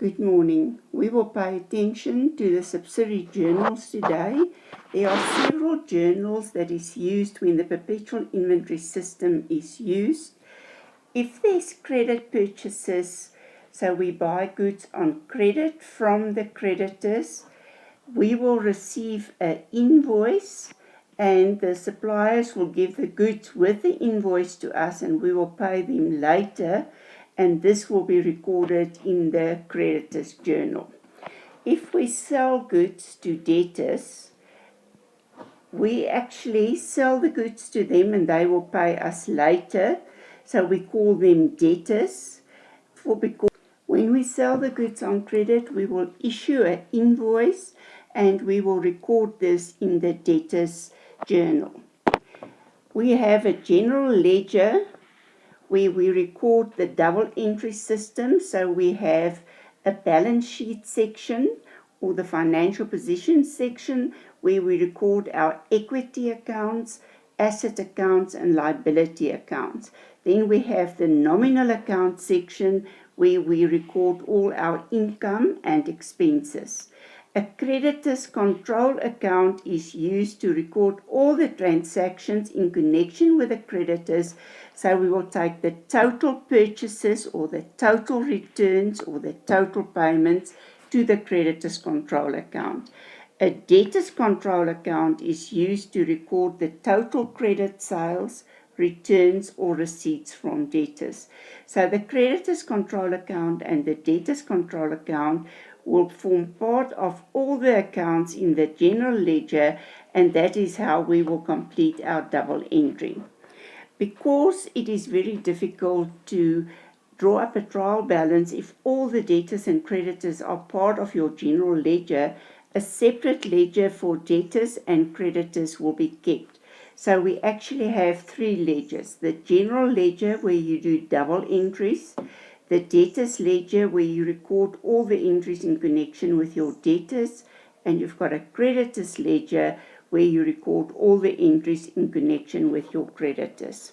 Good morning. We will pay attention to the subsidiary journals today. There are several journals that is used when the perpetual inventory system is used. If there's credit purchases, so we buy goods on credit from the creditors, we will receive an invoice and the suppliers will give the goods with the invoice to us and we will pay them later, and this will be recorded in the creditors journal. If we sell goods to debtors, we actually sell the goods to them and they will pay us later, so we call them debtors. Because when we sell the goods on credit, we will issue an invoice and we will record this in the debtors journal. We have a general ledger where we record the double entry system. So we have a balance sheet section or the financial position section where we record our equity accounts, asset accounts and liability accounts. Then we have the nominal account section where we record all our income and expenses. A creditor's control account is used to record all the transactions in connection with the creditors. So we will take the total purchases or the total returns or the total payments to the creditor's control account. A debtor's control account is used to record the total credit sales, returns or receipts from debtors. So the creditor's control account and the debtor's control account will form part of all the accounts in the general ledger, and that is how we will complete our double entry. Because it is very difficult to draw up a trial balance if all the debtors and creditors are part of your general ledger, a separate ledger for debtors and creditors will be kept. So we actually have three ledgers: the general ledger where you do double entries, the debtors ledger where you record all the entries in connection with your debtors, and you've got a creditors ledger where you record all the entries in connection with your creditors.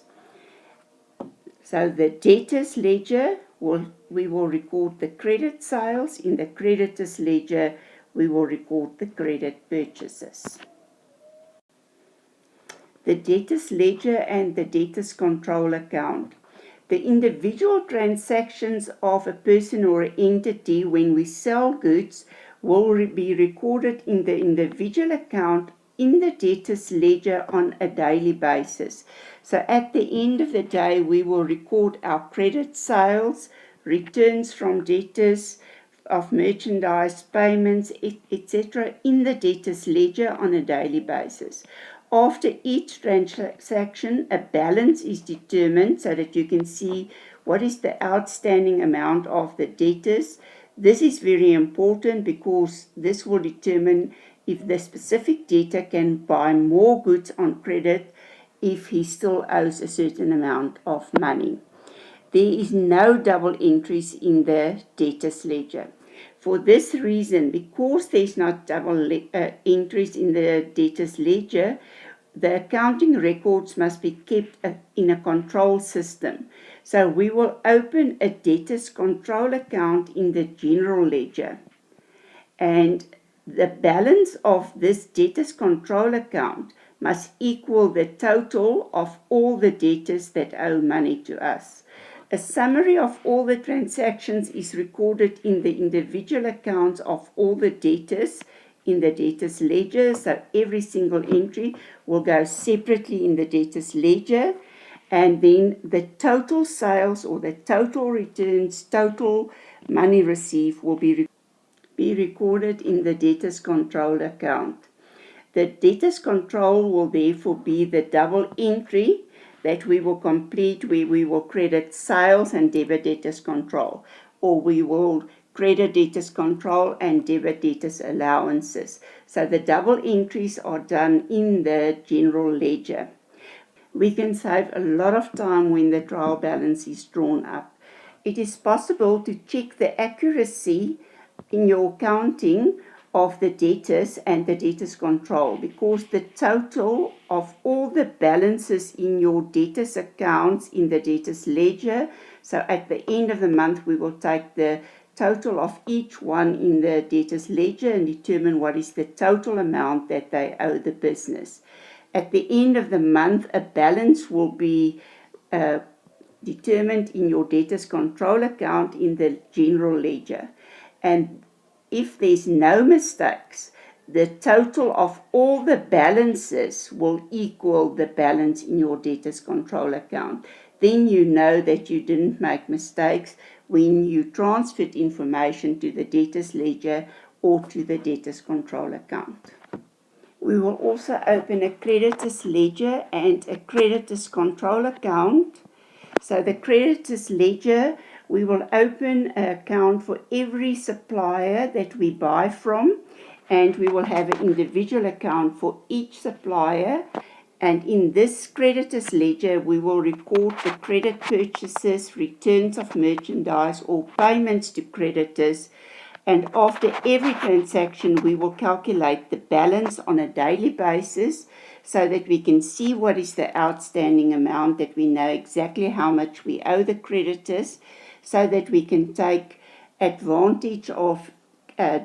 So the debtors ledger, we will record the credit sales. In the creditors ledger, we will record the credit purchases. The debtors ledger and the debtors control account. The individual transactions of a person or an entity when we sell goods will be recorded in the individual account in the debtors ledger on a daily basis. So at the end of the day, we will record our credit sales, returns from debtors, of merchandise, payments, etc. in the debtors ledger on a daily basis. After each transaction, a balance is determined so that you can see what is the outstanding amount of the debtors. This is very important because this will determine if the specific debtor can buy more goods on credit if he still owes a certain amount of money. There is no double entries in the debtors ledger. For this reason, because there's not double entries in the debtors ledger, the accounting records must be kept in a control system. So we will open a debtors control account in the general ledger. And the balance of this debtors control account must equal the total of all the debtors that owe money to us. A summary of all the transactions is recorded in the individual accounts of all the debtors in the debtors ledger. So every single entry will go separately in the debtors ledger. And then the total sales or the total returns, total money received will be recorded in the debtors control account. The debtors control will therefore be the double entry that we will complete where we will credit sales and debit debtors control, or we will credit debtors control and debit debtors allowances. So the double entries are done in the general ledger. We can save a lot of time when the trial balance is drawn up. It is possible to check the accuracy in your accounting of the debtors and the debtors control, because the total of all the balances in your debtors accounts in the debtors ledger, so at the end of the month we will take the total of each one in the debtors ledger and determine what is the total amount that they owe the business. At the end of the month, a balance will be determined in your debtors control account in the general ledger. And if there's no mistakes, the total of all the balances will equal the balance in your debtors control account. Then you know that you didn't make mistakes when you transferred information to the debtors ledger or to the debtors control account. We will also open a creditors ledger and a creditors control account. So the creditors ledger, we will open an account for every supplier that we buy from, and we will have an individual account for each supplier. And in this creditors ledger, we will record the credit purchases, returns of merchandise, or payments to creditors. And after every transaction, we will calculate the balance on a daily basis so that we can see what is the outstanding amount, that we know exactly how much we owe the creditors, so that we can take advantage of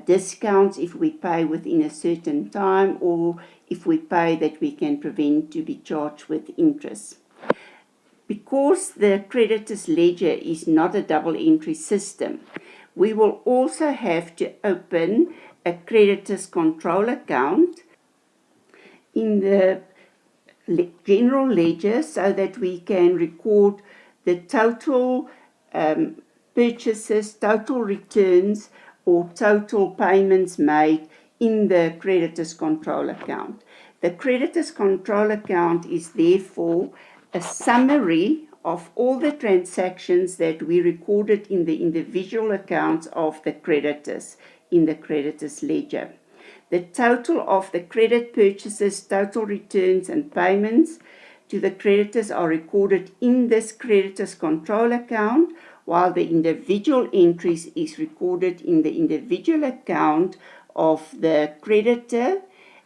discounts if we pay within a certain time, or if we pay that we can prevent to be charged with interest. Because the creditors ledger is not a double entry system, we will also have to open a creditors control account in the general ledger so that we can record the total purchases, total returns, or total payments made in the creditors control account. The creditors control account is therefore a summary of all the transactions that we recorded in the individual accounts of the creditors in the creditors ledger. The total of the credit purchases, total returns and payments to the creditors are recorded in this creditors control account, while the individual entries is recorded in the individual account of the creditor,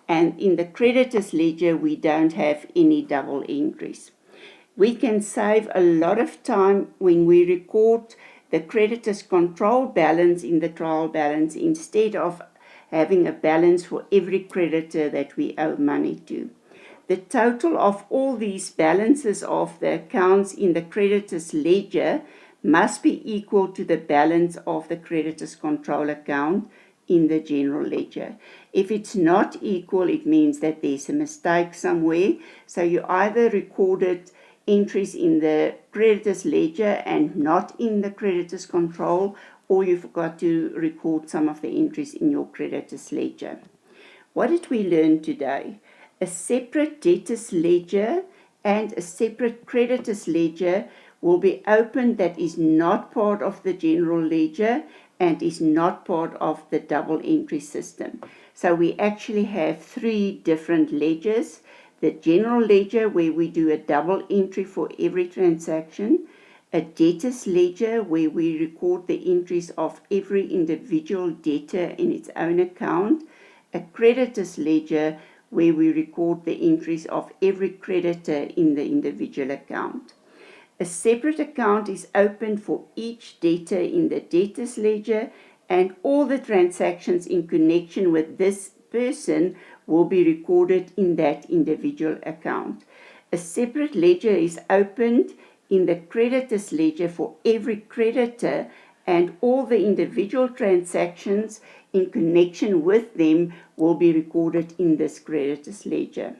and in the creditors ledger we don't have any double entries. We can save a lot of time when we record the creditors control balance in the trial balance instead of having a balance for every creditor that we owe money to. The total of all these balances of the accounts in the creditors ledger must be equal to the balance of the creditors control account in the general ledger. If it's not equal, it means that there's a mistake somewhere. So you either recorded entries in the creditors ledger and not in the creditors control, or you forgot to record some of the entries in your creditors ledger. What did we learn today? A separate debtors ledger and a separate creditors ledger will be opened that is not part of the general ledger and is not part of the double entry system. So we actually have three different ledgers. The general ledger, where we do a double entry for every transaction, a debtors ledger where we record the entries of every individual debtor in its own account, a creditors ledger where we record the entries of every creditor in the individual account. A separate account is opened for each debtor in the debtors ledger, and all the transactions in connection with this person will be recorded in that individual account. A separate ledger is opened in the creditors ledger for every creditor, and all the individual transactions in connection with them will be recorded in this creditors ledger.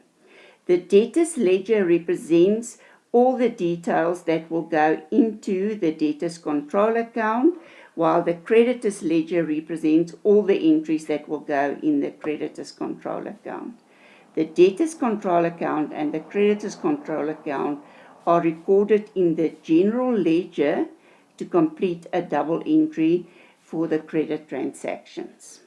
The debtors ledger represents all the details that will go into the debtors control account, while the creditors ledger represents all the entries that will go in the creditors control account. The debtors control account and the creditors control account are recorded in the general ledger to complete a double entry for the credit transactions.